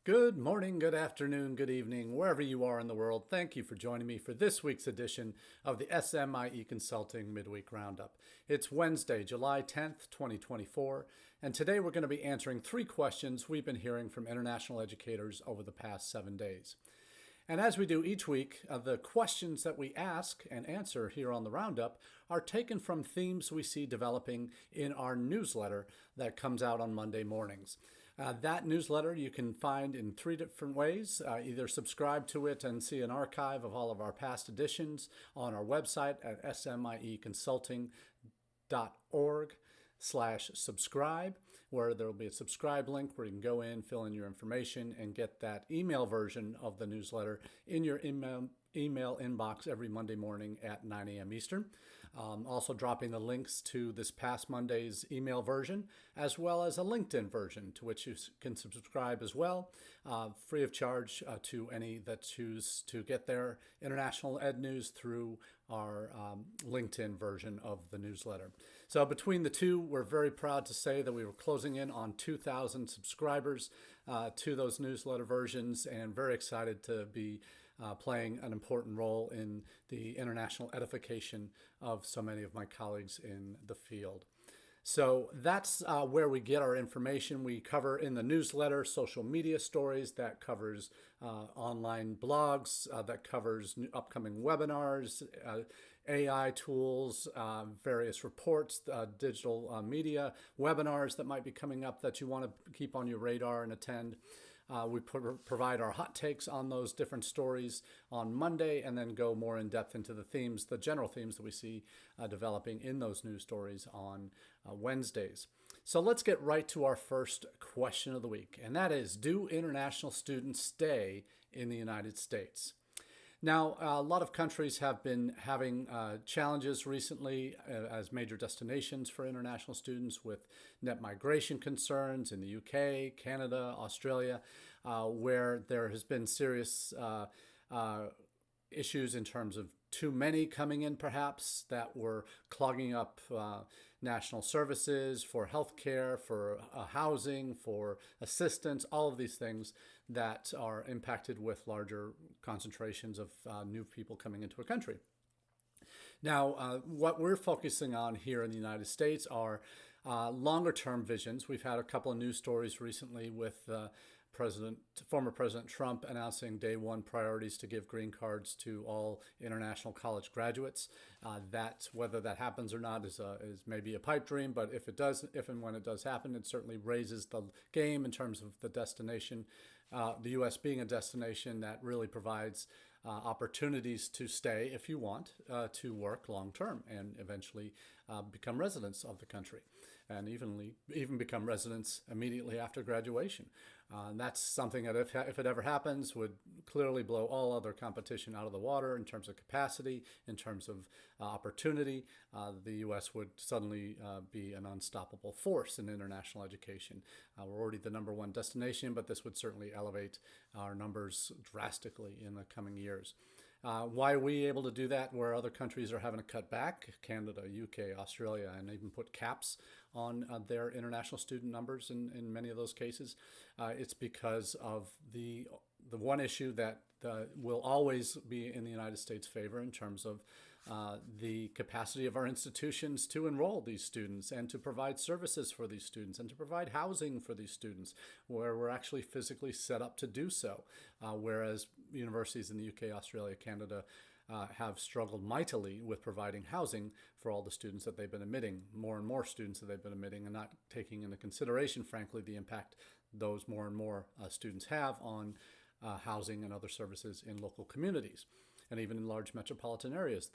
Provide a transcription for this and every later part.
Good morning, good afternoon, good evening, wherever you are in the world. Thank you for joining me for this week's edition of the SMIE Consulting Midweek Roundup. It's Wednesday, July 10th, 2024, and today we're going to be answering three questions we've been hearing from international educators over the past 7 days. And as we do each week, the questions that we ask and answer here on the Roundup are taken from themes we see developing in our newsletter that comes out on Monday mornings. That newsletter you can find in three different ways. Either subscribe to it and see an archive of all of our past editions on our website at smieconsulting.org/subscribe, where there will be a subscribe link where you can go in, fill in your information, and get that email version of the newsletter in your email inbox every Monday morning at 9 a.m. Eastern. Also dropping the links to this past Monday's email version, as well as a LinkedIn version to which you can subscribe as well, free of charge to any that choose to get their international ed news through our LinkedIn version of the newsletter. So between the two, we're very proud to say that we were closing in on 2,000 subscribers to those newsletter versions, and very excited to be playing an important role in the international edification of so many of my colleagues in the field. So that's where we get our information. We cover in the newsletter social media stories, that covers online blogs, that covers upcoming webinars, AI tools, various reports, digital media, webinars that might be coming up that you want to keep on your radar and attend. We provide our hot takes on those different stories on Monday, and then go more in depth into the themes, the general themes that we see developing in those news stories on Wednesdays. So let's get right to our first question of the week, and that is, do international students stay in the United States? Now, a lot of countries have been having challenges recently as major destinations for international students, with net migration concerns in the UK, Canada, Australia, where there has been serious issues in terms of too many coming in, perhaps, that were clogging up national services for healthcare, for housing, for assistance, all of these things that are impacted with larger concentrations of new people coming into a country. Now, what we're focusing on here in the United States are longer term visions. We've had a couple of news stories recently with former President Trump announcing day one priorities to give green cards to all international college graduates. That, whether that happens or not, is maybe a pipe dream, but if and when it does happen, it certainly raises the game in terms of the destination, the U.S. being a destination that really provides opportunities to stay if you want, to work long term and eventually become residents of the country, and even become residents immediately after graduation. And that's something that, if it ever happens, would clearly blow all other competition out of the water in terms of capacity, in terms of opportunity. The U.S. would suddenly be an unstoppable force in international education. We're already the number one destination, but this would certainly elevate our numbers drastically in the coming years. Why are we able to do that where other countries are having to cut back? Canada, UK, Australia, and even put caps on their international student numbers in many of those cases. It's because of the one issue that will always be in the United States' favor in terms of the capacity of our institutions to enroll these students and to provide services for these students and to provide housing for these students, where we're actually physically set up to do so. Whereas universities in the UK, Australia, Canada have struggled mightily with providing housing for all the students that they've been admitting, more and more students that they've been admitting, and not taking into consideration, frankly, the impact those more and more students have on housing and other services in local communities. And even in large metropolitan areas,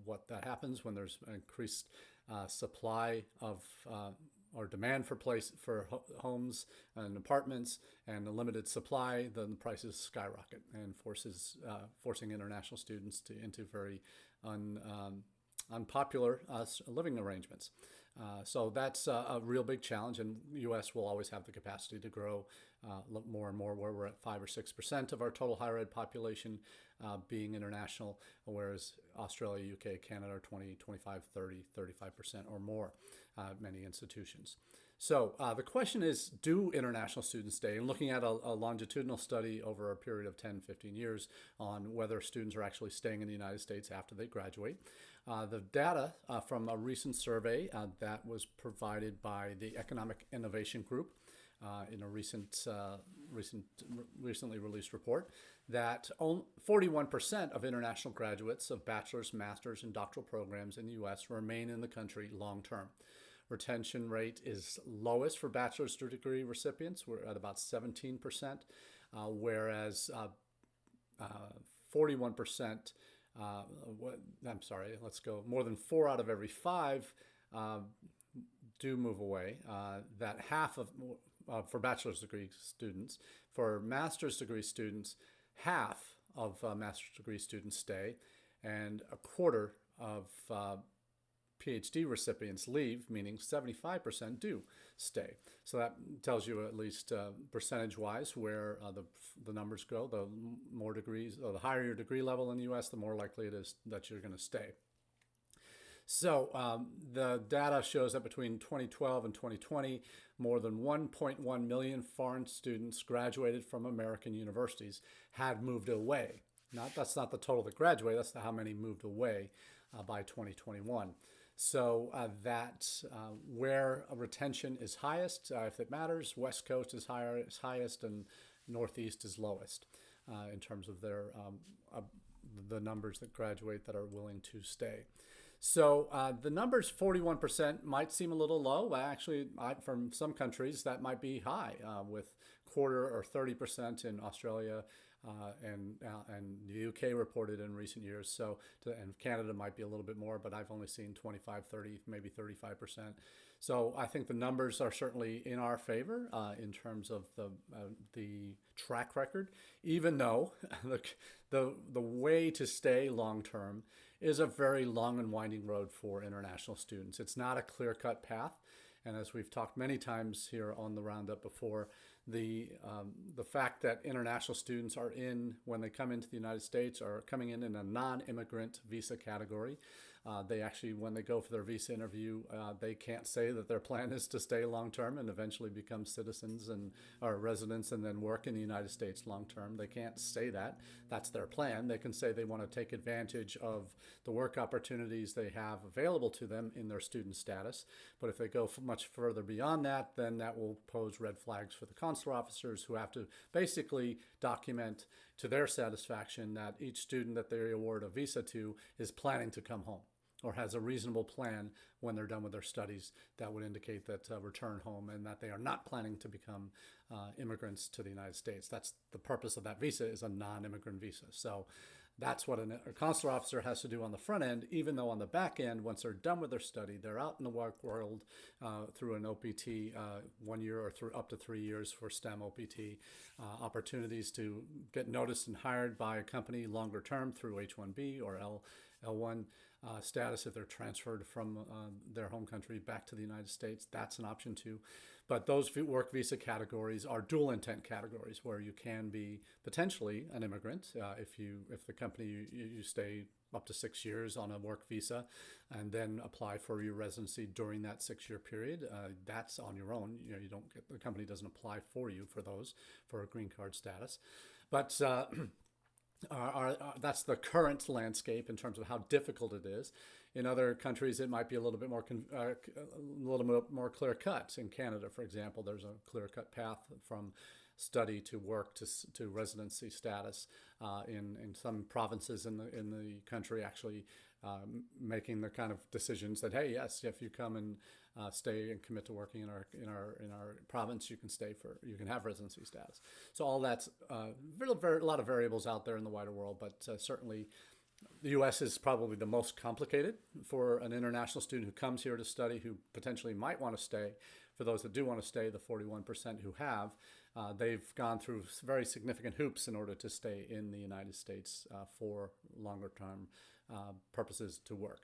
what that happens when there's an increased supply of or demand for homes and apartments, and a limited supply, then the prices skyrocket and forcing international students into very unpopular living arrangements. So that's a real big challenge, and the U.S. will always have the capacity to grow more and more, where we're at 5 or 6% of our total higher ed population being international, whereas Australia, UK, Canada are 20, 25, 30, 35% or more, many institutions. So the question is, do international students stay? And looking at a longitudinal study over a period of 10, 15 years on whether students are actually staying in the United States after they graduate. The data from a recent survey that was provided by the Economic Innovation Group in a recently released report that 41% of international graduates of bachelor's, master's, and doctoral programs in the U.S. remain in the country long term. Retention rate is lowest for bachelor's degree recipients. We're at about 17%, whereas 41%, more than 4 out of every 5 do move away. That half of, for bachelor's degree students. For master's degree students, half of master's degree students stay, and a quarter of PhD recipients leave, meaning 75% do stay. So that tells you at least percentage-wise where the numbers go. The more degrees, or the higher your degree level in the U.S., the more likely it is that you're going to stay. So the data shows that between 2012 and 2020, more than 1.1 million foreign students graduated from American universities had moved away. That's not the total that graduated, that's how many moved away by 2021. So where retention is highest, if it matters, West Coast is highest and Northeast is lowest in terms of the numbers that graduate that are willing to stay. So the numbers, 41%, might seem a little low. Actually, from some countries, that might be high, with quarter or 30% in Australia and the UK reported in recent years. So, and Canada might be a little bit more, but I've only seen 25, 30, maybe 35%. So I think the numbers are certainly in our favor in terms of the track record, even though the way to stay long term is a very long and winding road for international students. It's not a clear-cut path. And as we've talked many times here on the Roundup before, the fact that international students are when they come into the United States, are coming in a non-immigrant visa category. They actually, when they go for their visa interview, they can't say that their plan is to stay long-term and eventually become citizens or residents and then work in the United States long-term. They can't say that. That's their plan. They can say they want to take advantage of the work opportunities they have available to them in their student status. But if they go much further beyond that, then that will pose red flags for the consular officers, who have to basically document to their satisfaction that each student that they award a visa to is planning to come home, or has a reasonable plan when they're done with their studies that would indicate that return home, and that they are not planning to become immigrants to the United States. That's the purpose of that visa, is a non-immigrant visa. So that's what a consular officer has to do on the front end, even though on the back end, once they're done with their study, they're out in the work world through an OPT, 1 year or through up to 3 years for STEM OPT, opportunities to get noticed and hired by a company longer term through H-1B or L-1 status if they're transferred from their home country back to the United States. That's an option too. But those work visa categories are dual intent categories, where you can be potentially an immigrant if the company you stay up to 6 years on a work visa and then apply for your residency during that 6-year period. That's on your own. You don't the company doesn't apply for you for a green card status. But that's the current landscape in terms of how difficult it is. In other countries, it might be a little bit more clear cut. In Canada, for example, there's a clear cut path from study to work to residency status. In some provinces in the country, actually making the kind of decisions that, hey, yes, if you come and stay and commit to working in our province, you can have residency status. So all that's a lot of variables out there in the wider world, but certainly the U.S. is probably the most complicated for an international student who comes here to study, who potentially might want to stay. For those that do want to stay, the 41% who have, they've gone through very significant hoops in order to stay in the United States for longer term purposes to work.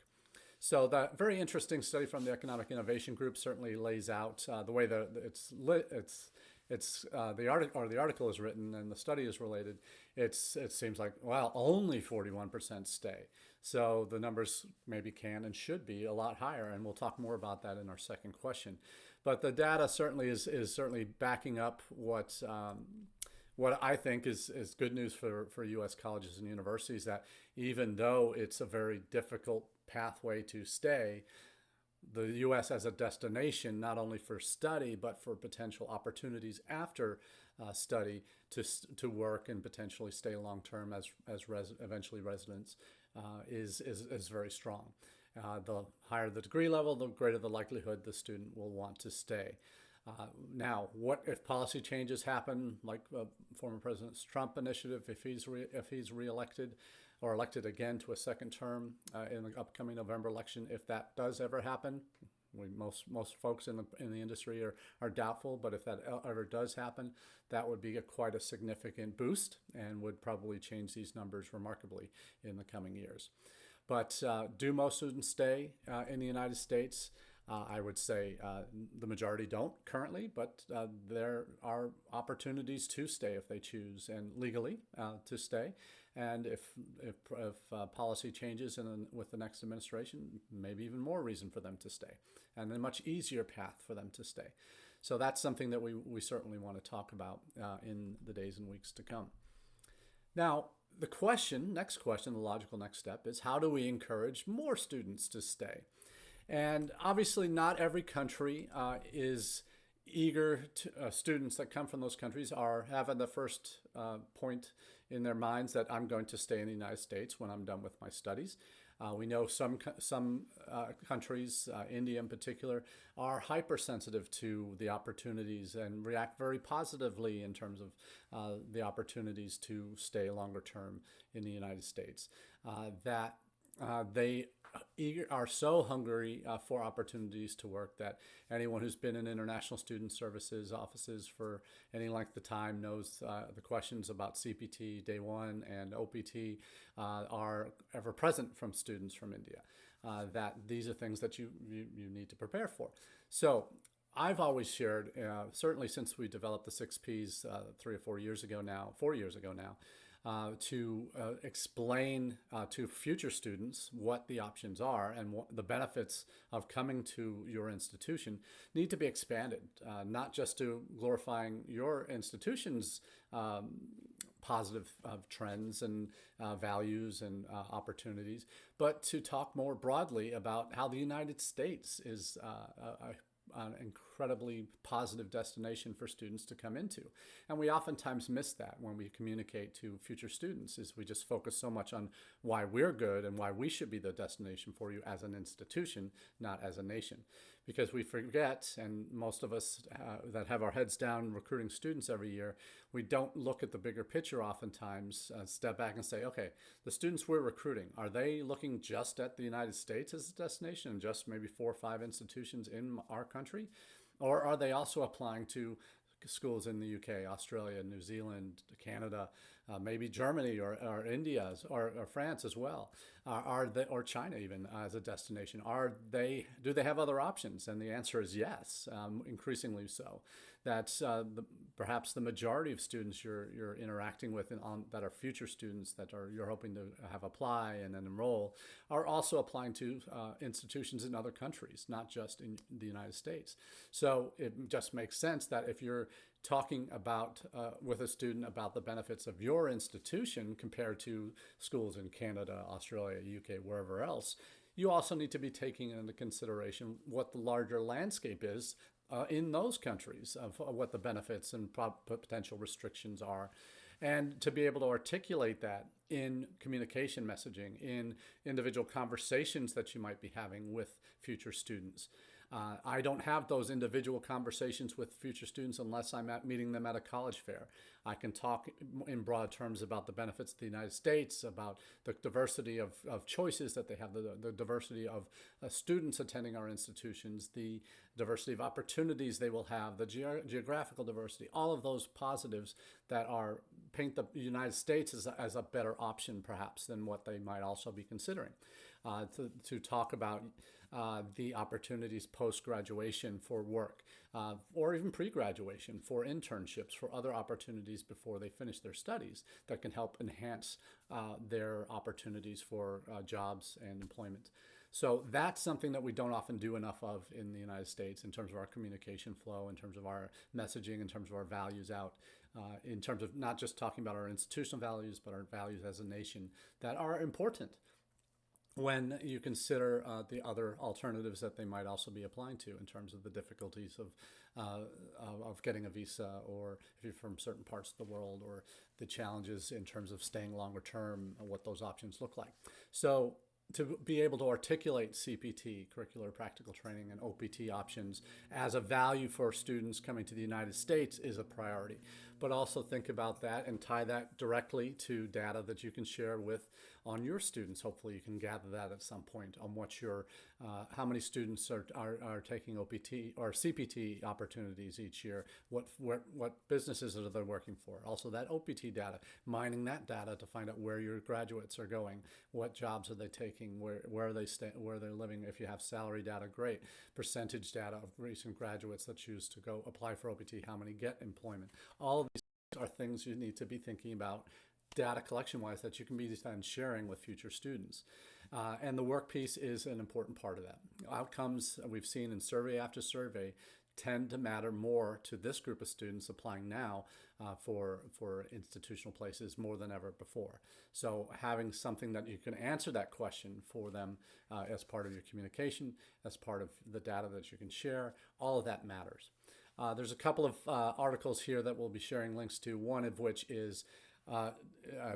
So that very interesting study from the Economic Innovation Group certainly lays out the way that the article is written and the study is related. It seems like, well, only 41% stay. So the numbers maybe can and should be a lot higher, and we'll talk more about that in our second question. But the data certainly is certainly backing up what I think is good news for U.S. colleges and universities, that even though it's a very difficult pathway to stay, the U.S. as a destination, not only for study, but for potential opportunities after study to work and potentially stay long term eventually residents, is very strong. The higher the degree level, the greater the likelihood the student will want to stay. Now, what if policy changes happen, like former President Trump initiative, if he's reelected or elected again to a second term in the upcoming November election? If that does ever happen, most folks in the industry are doubtful, but if that ever does happen, that would be quite a significant boost and would probably change these numbers remarkably in the coming years. But do most students stay in the United States? I would say the majority don't currently, but there are opportunities to stay if they choose, and legally to stay. And if policy changes with the next administration, maybe even more reason for them to stay, and a much easier path for them to stay. So that's something that we certainly want to talk about in the days and weeks to come. Now, the next question, the logical next step is, how do we encourage more students to stay? And obviously not every country is eager to, students that come from those countries are having the first point in their minds that I'm going to stay in the United States when I'm done with my studies. We know some countries, India in particular, are hypersensitive to the opportunities and react very positively in terms of the opportunities to stay longer term in the United States. They are so hungry for opportunities to work that anyone who's been in international student services offices for any length of time knows the questions about CPT, Day 1, and OPT are ever present from students from India. That these are things that you need to prepare for. So I've always shared, certainly since we developed the 6Ps 4 years ago now, to explain to future students what the options are and what the benefits of coming to your institution need to be expanded, not just to glorifying your institution's positive trends and values and opportunities, but to talk more broadly about how the United States is an incredibly positive destination for students to come into. And we oftentimes miss that when we communicate to future students, is we just focus so much on why we're good and why we should be the destination for you as an institution, not as a nation. Because we forget, and most of us that have our heads down recruiting students every year, we don't look at the bigger picture oftentimes, step back and say, okay, the students we're recruiting, are they looking just at the United States as a destination and just maybe 4 or 5 institutions in our country? Or are they also applying to schools in the UK, Australia, New Zealand, Canada, maybe Germany or India or France as well, or China even as a destination? Do they have other options? And the answer is yes, increasingly so. That's perhaps the majority of students you're interacting with that are future students that you're hoping to have apply and then enroll are also applying to institutions in other countries, not just in the United States. So it just makes sense that if you're talking about with a student about the benefits of your institution compared to schools in Canada, Australia, UK, wherever else, you also need to be taking into consideration what the larger landscape is in those countries, of what the benefits and potential restrictions are, and to be able to articulate that in communication messaging, in individual conversations that you might be having with future students. I don't have those individual conversations with future students unless I'm meeting them at a college fair. I can talk in broad terms about the benefits of the United States, about the diversity of choices that they have, the diversity of students attending our institutions, the diversity of opportunities they will have, the geographical diversity, all of those positives that paint the United States as a better option perhaps than what they might also be considering. To talk about the opportunities post-graduation for work, or even pre-graduation for internships, for other opportunities before they finish their studies that can help enhance their opportunities for jobs and employment. So that's something that we don't often do enough of in the United States in terms of our communication flow, in terms of our messaging, in terms of our values out, in terms of not just talking about our institutional values, but our values as a nation that are important when you consider the other alternatives that they might also be applying to in terms of the difficulties of getting a visa, or if you're from certain parts of the world, or the challenges in terms of staying longer term, and what those options look like. So to be able to articulate CPT, curricular practical training, and OPT options as a value for students coming to the United States is a priority. But also think about that and tie that directly to data that you can share on your students. Hopefully you can gather that at some point on what how many students are taking OPT or CPT opportunities each year, what businesses are they working for. Also that OPT data, mining that data to find out where your graduates are going, what jobs are they taking, where are they where they're living. If you have salary data, great. Percentage data of recent graduates that choose to go apply for OPT, how many get employment. All of these are things you need to be thinking about data collection wise that you can be then sharing with future students. And the work piece is an important part of that. Outcomes we've seen in survey after survey tend to matter more to this group of students applying now for institutional places more than ever before. So having something that you can answer that question for them as part of your communication, as part of the data that you can share, all of that matters. There's a couple of articles here that we'll be sharing links to, one of which is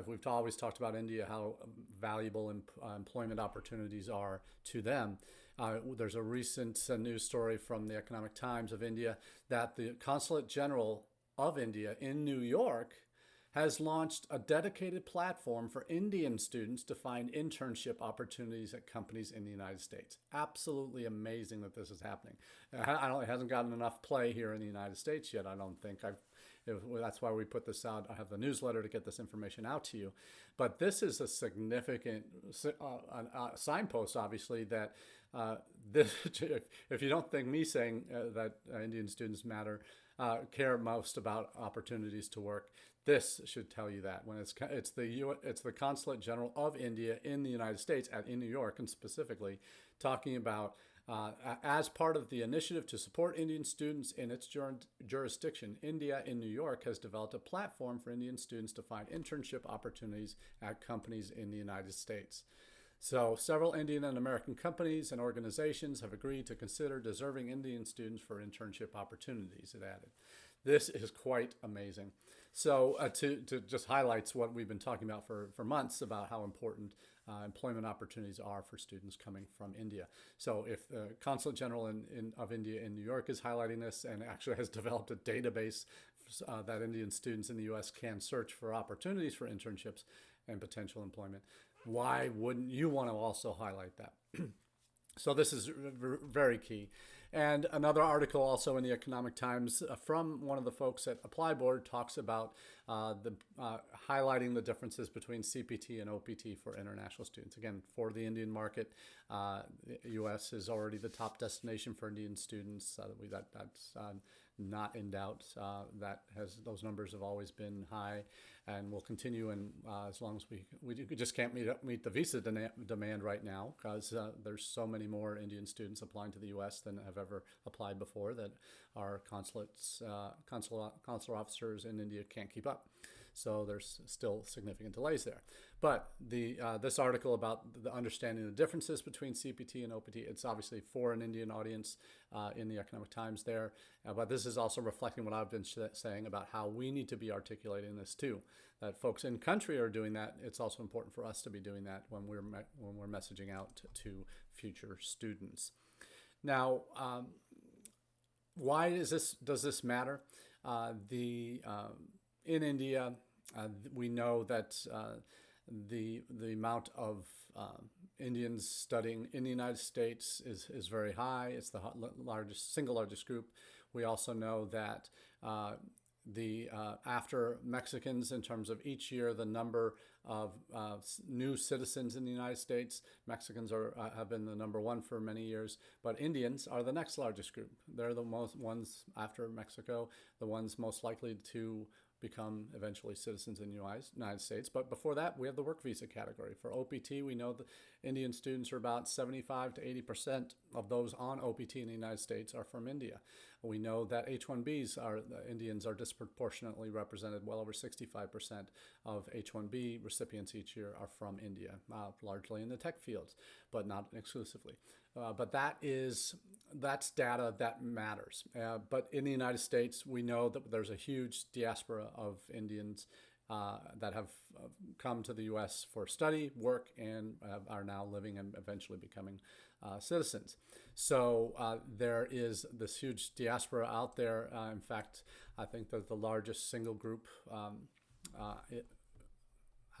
we've always talked about India, how valuable employment opportunities are to them. There's a recent news story from the Economic Times of India that the Consulate General of India in New York has launched a dedicated platform for Indian students to find internship opportunities at companies in the United States. Absolutely amazing that this is happening. It hasn't gotten enough play here in the United States yet, I don't think. That's why we put this out. I have the newsletter to get this information out to you. But this is a significant signpost, obviously, that if you don't think me saying that Indian students care most about opportunities to work, this should tell you that. When it's the Consulate General of India in the United States, in New York, and specifically talking about as part of the initiative to support Indian students in its jurisdiction, India in New York has developed a platform for Indian students to find internship opportunities at companies in the United States. So several Indian and American companies and organizations have agreed to consider deserving Indian students for internship opportunities, it added. This is quite amazing. So to just highlights what we've been talking about for months about how important employment opportunities are for students coming from India. So if the Consulate General of India in New York is highlighting this and actually has developed a database that Indian students in the US can search for opportunities for internships and potential employment, why wouldn't you want to also highlight that? So this is very key. And another article also in the Economic Times from one of the folks at Apply Board talks about highlighting the differences between CPT and OPT for international students. Again, for the Indian market, the U.S. is already the top destination for Indian students. That's not in doubt. Those numbers have always been high and will continue, and as long as we just can't meet the visa demand right now, because there's so many more Indian students applying to the U.S. than have ever applied before, that our consular officers in India can't keep up. So there's still significant delays there. But this article about the understanding the differences between CPT and OPT, it's obviously for an Indian audience in the Economic Times there. But this is also reflecting what I've been saying about how we need to be articulating this too. That folks in country are doing that. It's also important for us to be doing that when we're messaging out to future students. Now, why does this matter? In India, we know that the amount of Indians studying in the United States is very high. It's the single largest group. We also know that after Mexicans, in terms of each year, the number of new citizens in the United States. Mexicans have been the number one for many years, but Indians are the next largest group. They're the most ones after Mexico, the ones most likely to become eventually citizens in the United States. But before that, we have the work visa category. For OPT, we know that Indian students are about 75 to 80% of those on OPT in the United States are from India. We know that H-1Bs Indians are disproportionately represented. Well over 65% of H-1B recipients each year are from India, largely in the tech fields, but not exclusively. But that's data that matters. But in the United States, we know that there's a huge diaspora of Indians that have come to the U.S. for study, work, and are now living and eventually becoming citizens. So there is this huge diaspora out there. In fact, I think that the largest single group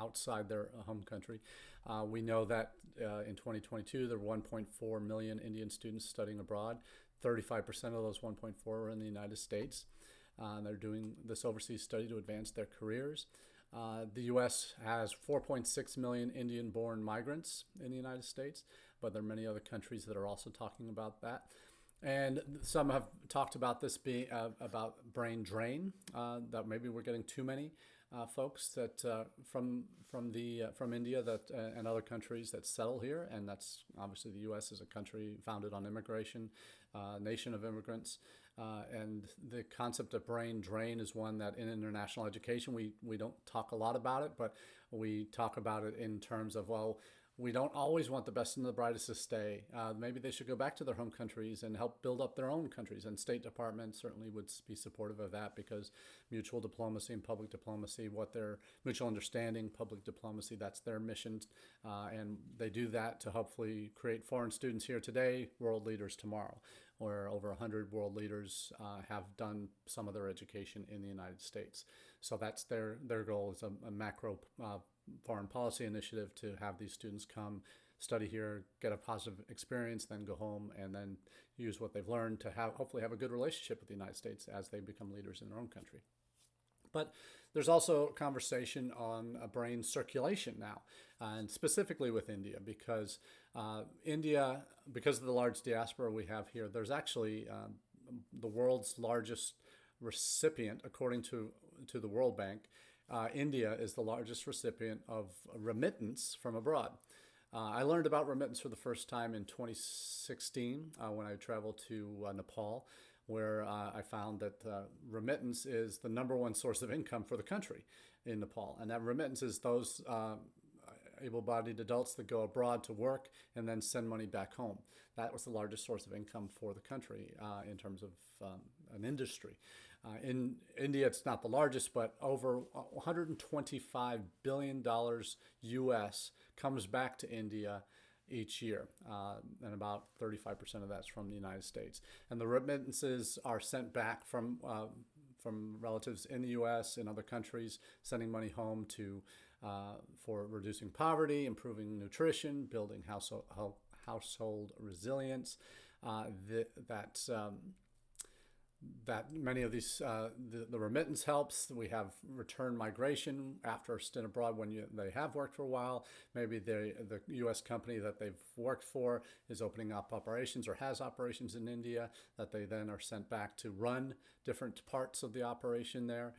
outside their home country. We know that in 2022, there were 1.4 million Indian students studying abroad. 35% of those 1.4 were in the United States. They're doing this overseas study to advance their careers. The U.S. has 4.6 million Indian-born migrants in the United States, but there are many other countries that are also talking about that. And some have talked about this being about brain drain, that maybe we're getting too many folks that from India that and other countries that settle here, and that's obviously the U.S. is a country founded on immigration, nation of immigrants, and the concept of brain drain is one that in international education we don't talk a lot about it, but we talk about it in terms of, well, we don't always want the best and the brightest to stay. Maybe they should go back to their home countries and help build up their own countries. And State Department certainly would be supportive of that, because mutual diplomacy and public diplomacy, what their mutual understanding, public diplomacy, that's their mission. And they do that to hopefully create foreign students here today, world leaders tomorrow, where over 100 world leaders have done some of their education in the United States. So that's their goal, is a macro foreign policy initiative to have these students come, study here, get a positive experience, then go home and then use what they've learned to hopefully have a good relationship with the United States as they become leaders in their own country. But there's also a conversation on brain circulation now, and specifically with India, because India, because of the large diaspora we have here, there's actually the world's largest recipient, according to the World Bank. India is the largest recipient of remittance from abroad. I learned about remittance for the first time in 2016 when I traveled to Nepal, where I found that remittance is the number one source of income for the country in Nepal. And that remittance is those able-bodied adults that go abroad to work and then send money back home. That was the largest source of income for the country in terms of an industry. In India, it's not the largest, but over $125 billion US comes back to India each year, and about 35% of that's from the United States. And the remittances are sent back from relatives in the U.S. and other countries, sending money home for reducing poverty, improving nutrition, building household resilience. That many of these, the remittance helps. We have return migration after a stint abroad when they have worked for a while. Maybe the U.S. company that they've worked for is opening up operations or has operations in India, that they then are sent back to run different parts of the operation there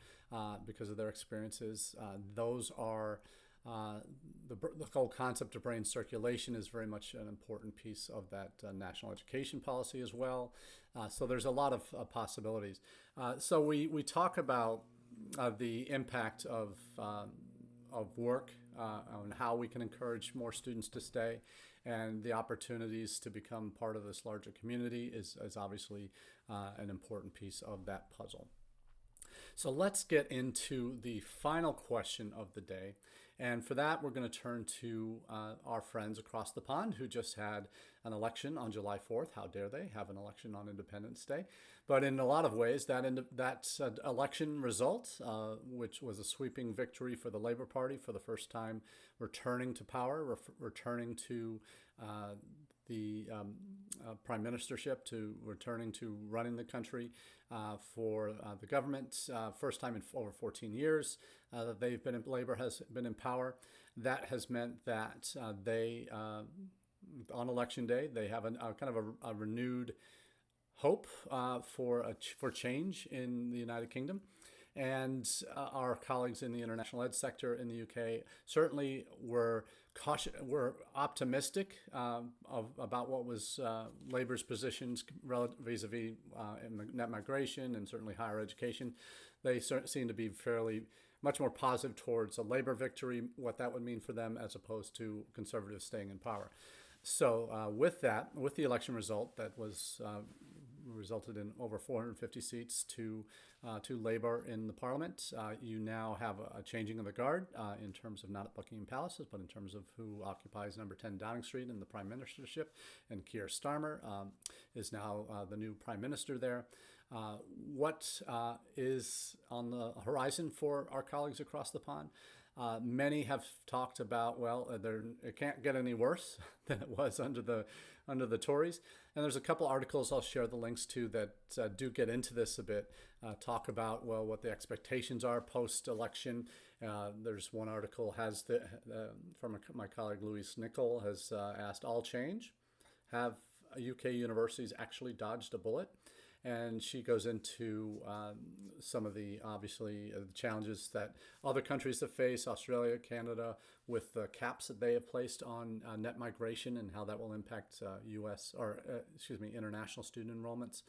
because of their experiences. Those are the whole concept of brain circulation is very much an important piece of that national education policy as well. So there's a lot of possibilities. So we talk about the impact of work on how we can encourage more students to stay, and the opportunities to become part of this larger community is obviously an important piece of that puzzle. So let's get into the final question of the day. And for that, we're going to turn to our friends across the pond who just had an election on July 4th. How dare they have an election on Independence Day? But in a lot of ways, that election result, which was a sweeping victory for the Labor Party for the first time returning to power, returning to the prime ministership to returning to running the country for the government. First time in over 14 years that they've been in, Labor has been in power. That has meant that they, on election day, they have a kind of a renewed hope for change in the United Kingdom. And our colleagues in the international ed sector in the UK certainly were optimistic about what was Labour's positions vis-a-vis net migration and certainly higher education. They seem to be fairly much more positive towards a Labour victory, what that would mean for them, as opposed to Conservatives staying in power. So with the election result that was resulted in over 450 seats to Labour in the Parliament, you now have a changing of the guard in terms of not at Buckingham Palace, but in terms of who occupies number 10 Downing Street in the Prime Ministership. And Keir Starmer is now the new Prime Minister there. What is on the horizon for our colleagues across the pond? Many have talked about, well, it can't get any worse than it was under the Tories. And there's a couple articles I'll share the links to that do get into this a bit, talk about, well, what the expectations are post-election. There's one article from my colleague Louise Nicol has asked, all change? Have UK universities actually dodged a bullet? And she goes into some of the, obviously, challenges that other countries have faced, Australia, Canada, with the caps that they have placed on net migration and how that will impact international student enrollments.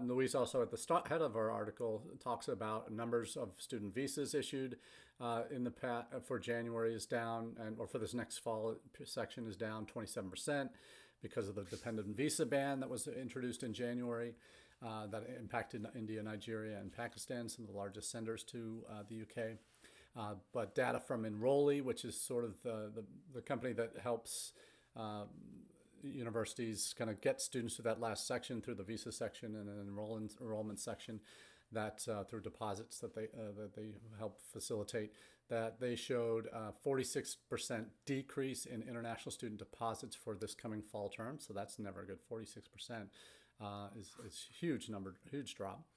Louise also at the head of her article talks about numbers of student visas issued for January is down, or for this next fall section is down 27%. Because of the dependent visa ban that was introduced in January that impacted India, Nigeria, and Pakistan, some of the largest senders to the UK. But data from Enrolli, which is sort of the company that helps universities kind of get students to that last section through the visa section and an enrollment section, that through deposits that they help facilitate, that they showed a 46% decrease in international student deposits for this coming fall term. So that's never good. 46% is huge number, huge drop.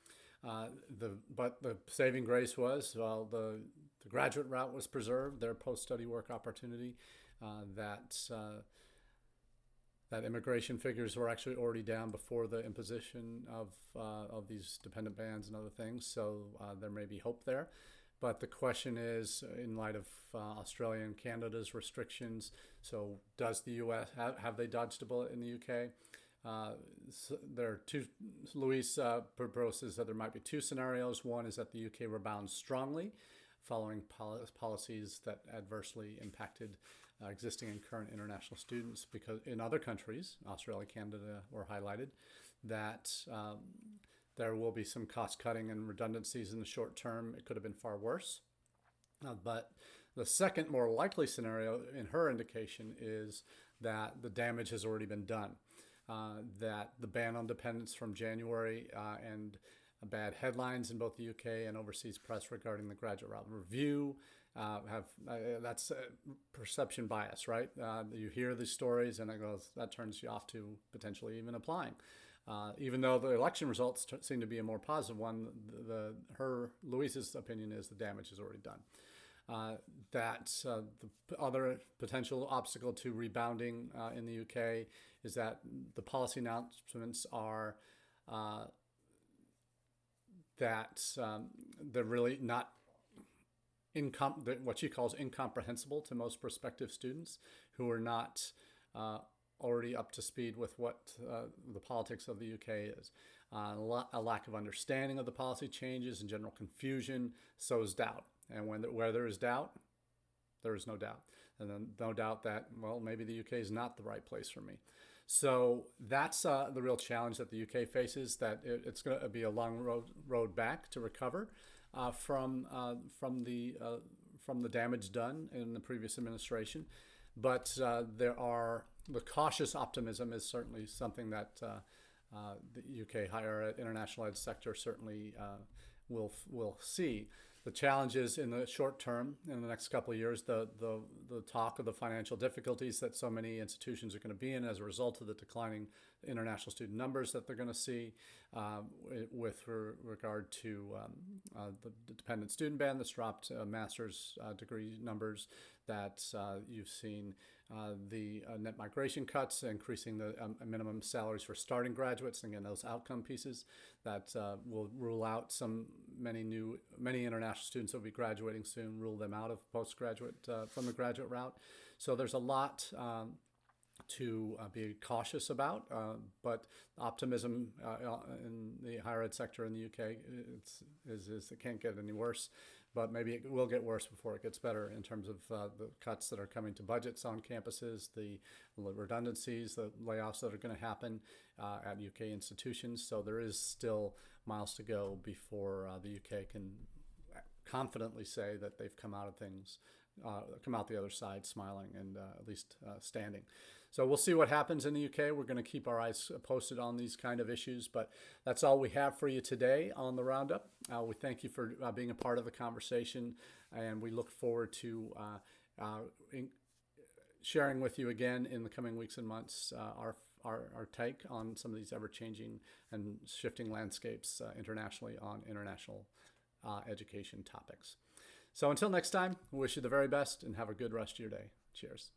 But the saving grace was, well, the graduate route was preserved, their post-study work opportunity, that immigration figures were actually already down before the imposition of these dependent bans and other things. So there may be hope there. But the question is, in light of Australia and Canada's restrictions, so does the U.S., have they dodged a bullet in the U.K.? So there are two, Luis proposes that there might be two scenarios. One is that the UK rebounds strongly following policies that adversely impacted existing and current international students, because in other countries, Australia, Canada were highlighted, that there will be some cost cutting and redundancies in the short term. It could have been far worse. But the second more likely scenario in her indication is that the damage has already been done. That the ban on dependence from January and bad headlines in both the UK and overseas press regarding the graduate route review that's perception bias, right? You hear these stories and that turns you off to potentially even applying. Even though the election results seem to be a more positive one, Louise's opinion is the damage is already done. The other potential obstacle to rebounding in the UK is that the policy announcements are that they're really not what she calls incomprehensible to most prospective students who are not already up to speed with what the politics of the UK is. A lack of understanding of the policy changes and general confusion sows doubt. And where there is doubt, there is no doubt. And then no doubt that, well, maybe the UK is not the right place for me. So that's the real challenge that the UK faces, that it's going to be a long road back to recover from the damage done in the previous administration. But the cautious optimism is certainly something that the UK higher ed, international ed sector certainly will see. The challenges in the short term, in the next couple of years, the talk of the financial difficulties that so many institutions are going to be in as a result of the declining international student numbers that they're going to see, with regard to the dependent student ban that's dropped master's degree numbers, that you've seen the net migration cuts, increasing the minimum salaries for starting graduates, and again, those outcome pieces that will rule out many international students that will be graduating soon, rule them out of postgraduate from the graduate route. So there's a lot to be cautious about, but optimism in the higher ed sector in the UK is it can't get any worse, but maybe it will get worse before it gets better in terms of the cuts that are coming to budgets on campuses, the redundancies, the layoffs that are going to happen at UK institutions. So there is still miles to go before the UK can confidently say that they've come out the other side smiling and at least standing. So we'll see what happens in the UK. We're going to keep our eyes posted on these kind of issues, but that's all we have for you today on the Roundup. We thank you for being a part of the conversation, and we look forward to sharing with you again in the coming weeks and months our take on some of these ever-changing and shifting landscapes internationally on international education topics. So until next time, we wish you the very best and have a good rest of your day. Cheers.